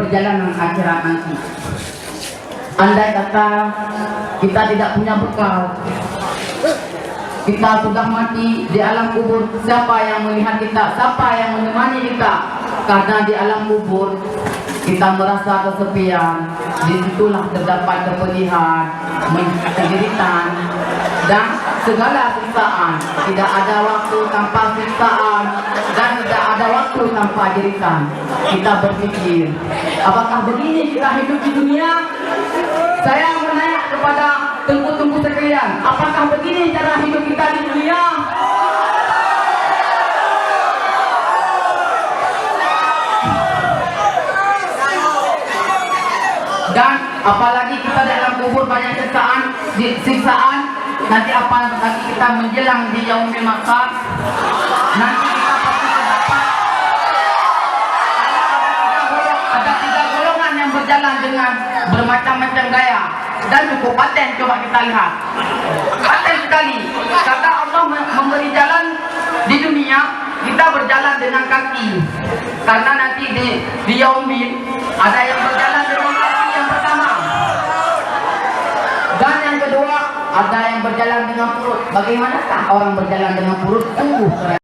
perjalanan akhirat nanti. Andai kata kita tidak punya bekal, kita sudah mati di alam kubur, siapa yang melihat kita, siapa yang menemani kita? Karena di alam kubur kita merasa kesepian, disitulah terdapat kepedihan, penderitaan, dan segala siksaan. Tidak ada waktu tanpa siksaan, dan tidak ada waktu tanpa jeritan. Kita berpikir, apakah begini kita hidup di dunia? Saya menanya kepada tengku-tengku sekalian, apakah begini cara hidup kita di dunia? Dan apalagi kita dalam kubur banyak siksaan, nanti apalagi kita menjelang di yaumil mahsyar, nanti kita pasti terdapat ada tiga golongan yang berjalan dengan bermacam-macam gaya dan cukup paten. Coba kita lihat, paten sekali karena Allah memberi jalan di dunia, kita berjalan dengan kaki, karena nanti di yaumil ada yang berjalan dengan kaki yang pertama, dan yang kedua ada yang berjalan dengan perut. Bagaimanakah orang berjalan dengan perut? Sungguh keren.